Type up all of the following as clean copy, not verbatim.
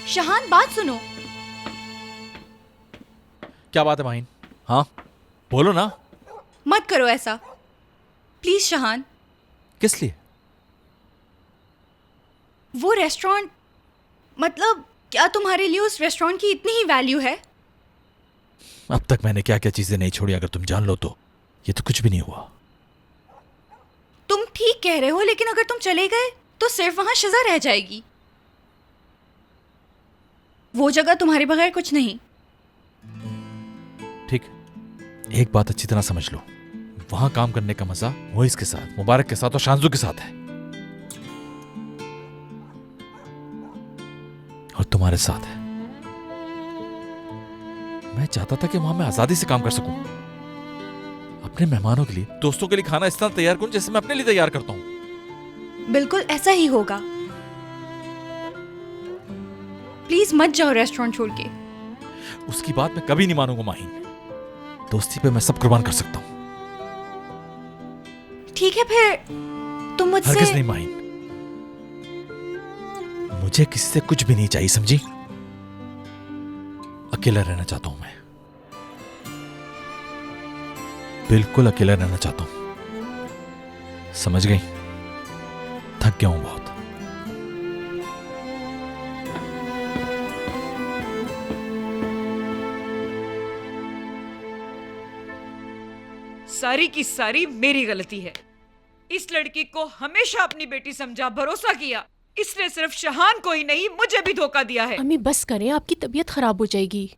शहान बात सुनो। क्या बात है माहिन? हाँ बोलो ना। मत करो ऐसा प्लीज शहान। किस लिए? वो रेस्टोरेंट, मतलब क्या तुम्हारे लिए उस रेस्टोरेंट की इतनी ही वैल्यू है? अब तक मैंने क्या क्या चीजें नहीं छोड़ी, अगर तुम जान लो तो ये तो कुछ भी नहीं हुआ। तुम ठीक कह रहे हो, लेकिन अगर तुम चले गए तो सिर्फ वहां सजा रह जाएगी। वो जगह तुम्हारे बगैर कुछ नहीं। ठीक, एक बात अच्छी तरह समझ लो, वहां काम करने का मजा मोइस के साथ, मुबारक के साथ और शांजू के साथ है, और तुम्हारे साथ है। मैं चाहता था कि वहां मैं आजादी से काम कर सकूं, अपने मेहमानों के लिए, दोस्तों के लिए खाना इस तरह तैयार करूं जैसे मैं अपने लिए तैयार करता हूं। बिल्कुल ऐसा ही होगा। प्लीज मत जाओ रेस्टोरेंट छोड़ के। उसकी बात मैं कभी नहीं मानूंगा माहिन। दोस्ती पे मैं सब कुर्बान कर सकता हूं। ठीक है फिर तुम मुझसे। हरगिज़ नहीं माहिन, मुझे किसी से कुछ भी नहीं चाहिए, समझी? अकेला रहना चाहता हूं मैं, बिल्कुल अकेला रहना चाहता हूं, समझ गई? थक गया हूं बहुत। सारी की सारी मेरी गलती है। इस लड़की को हमेशा अपनी बेटी समझा, भरोसा किया। इसने सिर्फ शहान को ही नहीं मुझे भी धोखा दिया है। अम्मी बस करें, आपकी तबीयत खराब हो जाएगी।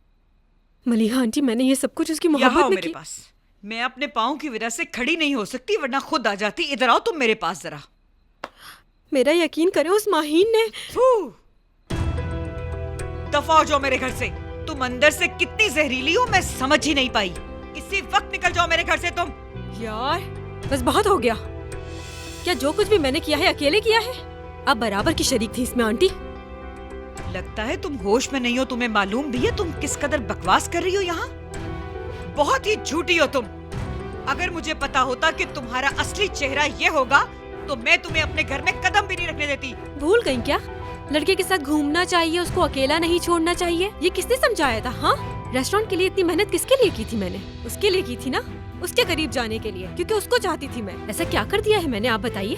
मलिहा आंटी, मैंने ये सब कुछ उसकी यहाँ मोहब्बत आओ में मेरे की। पास। मैं अपने पाँव की वजह से खड़ी नहीं हो सकती, वरना खुद आ जाती। इधर आओ तुम मेरे पास जरा। मेरा यकीन करे, उस माहीन ने। दफा हो जाओ मेरे घर से। तुम अंदर से कितनी जहरीली हो मैं समझ ही नहीं पाई। इसी वक्त निकल जाओ मेरे घर से तुम। यार बस बहुत हो गया। क्या जो कुछ भी मैंने किया है अकेले किया है? अब बराबर की शरीक थी इसमें आंटी। लगता है तुम होश में नहीं हो। तुम्हें मालूम भी है तुम किस कदर बकवास कर रही हो यहाँ? बहुत ही झूठी हो तुम। अगर मुझे पता होता कि तुम्हारा असली चेहरा ये होगा तो मैं तुम्हें अपने घर में कदम भी नहीं रखने देती। भूल गई क्या? लड़के के साथ घूमना चाहिए, उसको अकेला नहीं छोड़ना चाहिए। ये किसने समझाया था? हाँ, रेस्टोरेंट के लिए इतनी मेहनत किसके लिए की थी मैंने? उसके लिए की थी ना, उसके करीब जाने के लिए, क्योंकि उसको चाहती थी मैं। ऐसा क्या कर दिया है मैंने, आप बताइए?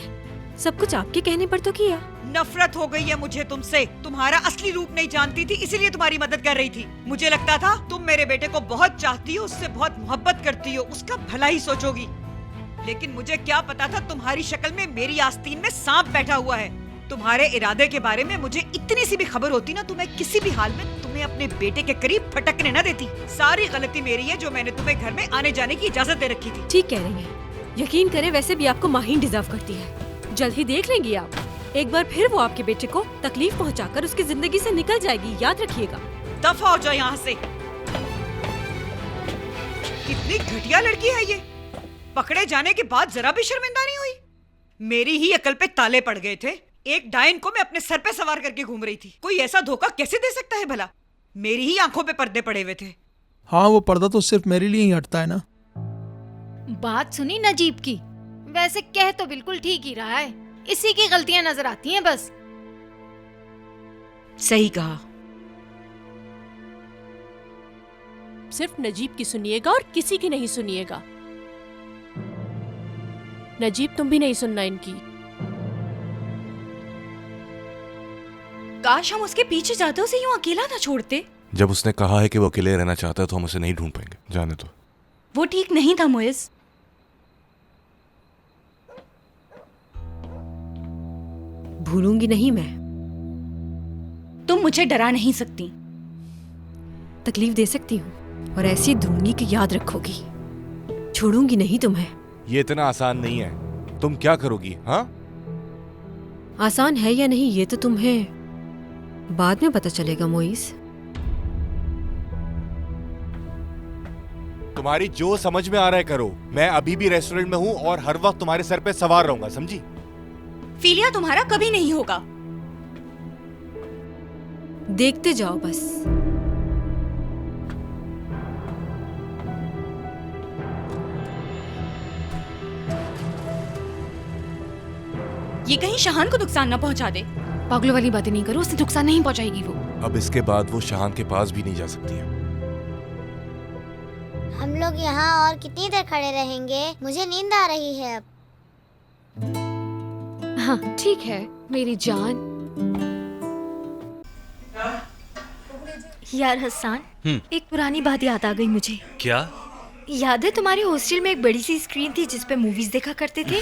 सब कुछ आपके कहने पर तो किया। नफरत हो गई है मुझे तुमसे। तुम्हारा असली रूप नहीं जानती थी, इसीलिए तुम्हारी मदद कर रही थी। मुझे लगता था तुम मेरे बेटे को बहुत चाहती हो, उससे बहुत मोहब्बत करती हो, उसका भला ही सोचोगी। लेकिन मुझे क्या पता था तुम्हारी शक्ल में मेरी आस्तीन में सांप बैठा हुआ है। तुम्हारे इरादे के बारे में मुझे इतनी सी भी खबर होती ना तो मैं किसी भी हाल में तुम्हें अपने बेटे के करीब फटकने न देती। सारी गलती मेरी है जो मैंने तुम्हें घर में आने जाने की इजाजत दे रखी थी। ठीक कह रही हैं। यकीन करें, वैसे भी आपको माहीन डिजर्व करती है। जल्द ही देख लेंगी आप। एक बार फिर वो आपके बेटे को तकलीफ पहुंचाकर उसकी जिंदगी से निकल जाएगी, याद रखिएगा। दफा हो जाओ यहाँ से। कितनी घटिया लड़की है ये। पकड़े जाने के बाद जरा भी शर्मिंदा नहीं हुई। मेरी ही अकल पे ताले पड़ गए थे। एक डायन को मैं अपने सर पे सवार करके घूम रही थी। कोई ऐसा धोखा कैसे दे सकता है भला? मेरी ही आंखों पे पर्दे पड़े हुए थे। हाँ, वो पर्दा तो सिर्फ मेरे लिए ही हटता है ना। बात सुनी नजीब की? वैसे कह तो बिल्कुल ठीक ही रहा है, इसी की गलतियां नजर आती हैं बस। सही कहा। सिर्फ नजीब की सुनिएगा और किसी की नहीं सुनिएगा। नजीब तुम भी नहीं सुनना इनकी। काश हम उसके पीछे जाते, उसे यूं अकेला ना छोड़ते। जब उसने कहा है कि वो अकेले रहना चाहता है तो हम उसे नहीं ढूंढ पाएंगे, जाने दो। वो ठीक नहीं था मोइस। भूलूंगी नहीं मैं। तुम मुझे डरा नहीं सकती। तकलीफ दे सकती हूँ और ऐसी दूंगी कि याद रखोगी। छोड़ूंगी नहीं तुम्हें। ये इतना आसान नहीं है। तुम क्या करोगी? हाँ, आसान है या नहीं ये तो तुम्हें बाद में पता चलेगा मोइस। तुम्हारी जो समझ में आ रहा है करो। मैं अभी भी रेस्टोरेंट में हूँ और हर वक्त तुम्हारे सर पे सवार रहूंगा, समझी? फीलिया तुम्हारा कभी नहीं होगा। देखते जाओ बस। ये कहीं शहान को नुकसान ना पहुंचा दे। पागलों वाली बातें नहीं करो, उससे नुकसान नहीं पहुंचाएगी वो। अब इसके बाद वो शाहान के पास भी नहीं जा सकती है। हम लोग यहाँ और कितनी देर खड़े रहेंगे? मुझे नींद आ रही है अब। हाँ ठीक है मेरी जान। यार हसन, एक पुरानी बात याद आ गई मुझे। क्या? याद है तुम्हारे हॉस्टल में एक बड़ी सी स्क्रीन थी जिस पे मूवीज देखा करते थे?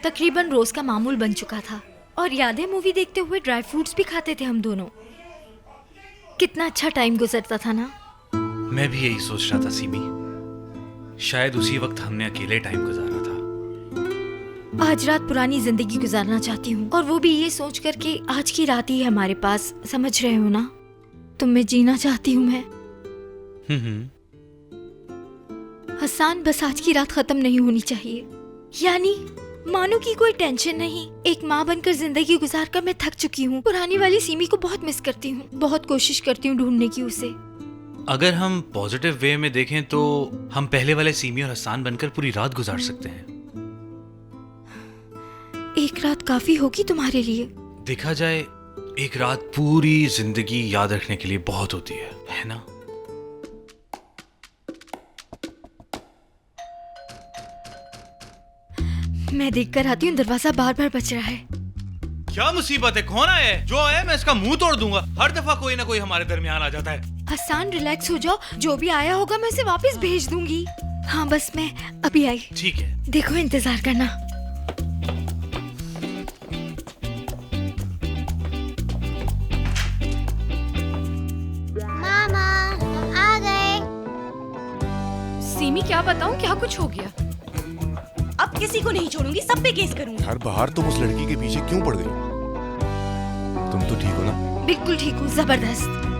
तकरीबन रोज का मामूल बन चुका था। और याद है मूवी देखते हुए ड्राई फ्रूट्स भी खाते थे हम दोनों। कितना अच्छा टाइम गुजरता था ना। मैं भी यही सोच रहा था सीमी, शायद उसी वक्त हमने अकेले टाइम गुजारा था। आज रात पुरानी जिंदगी गुजारना चाहती हूँ, और वो भी ये सोच कर कि आज की रात ही है हमारे पास। समझ रहे हो ना? तुम में जीना चाहती हूँ मैं। हसन, बस आज की रात खत्म नहीं होनी चाहिए। यानी मानो कि कोई टेंशन नहीं। एक माँ बनकर जिंदगी गुजार कर मैं थक चुकी हूँ। पुरानी वाली सीमी को बहुत मिस करती हूँ। बहुत कोशिश करती हूँ ढूंढने की उसे। अगर हम पॉजिटिव वे में देखें तो हम पहले वाले सीमी और हसन बनकर पूरी रात गुजार सकते हैं। एक रात काफी होगी तुम्हारे लिए? देखा जाए एक रात पूरी जिंदगी याद रखने के लिए बहुत होती है ना? मैं देख कर आती हूँ, दरवाजा बार बार बज रहा है। क्या मुसीबत है? कौन आया है? जो आया मैं इसका मुंह तोड़ दूंगा। हर दफा कोई ना कोई हमारे दरमियान आ जाता है। हसन, रिलैक्स हो जाओ। जो भी आया होगा मैं उसे वापस भेज दूंगी। हाँ बस मैं अभी आई। ठीक है। देखो, इंतजार करना। मामा आ गए। सीमी क्या बताऊं, क्या कुछ हो गया? अब किसी को नहीं छोड़ूंगी, सब पे केस करूंगी। हर बार तुम उस लड़की के पीछे क्यों पड़ गई? तुम तो ठीक हो ना? बिल्कुल ठीक हूँ, जबरदस्त।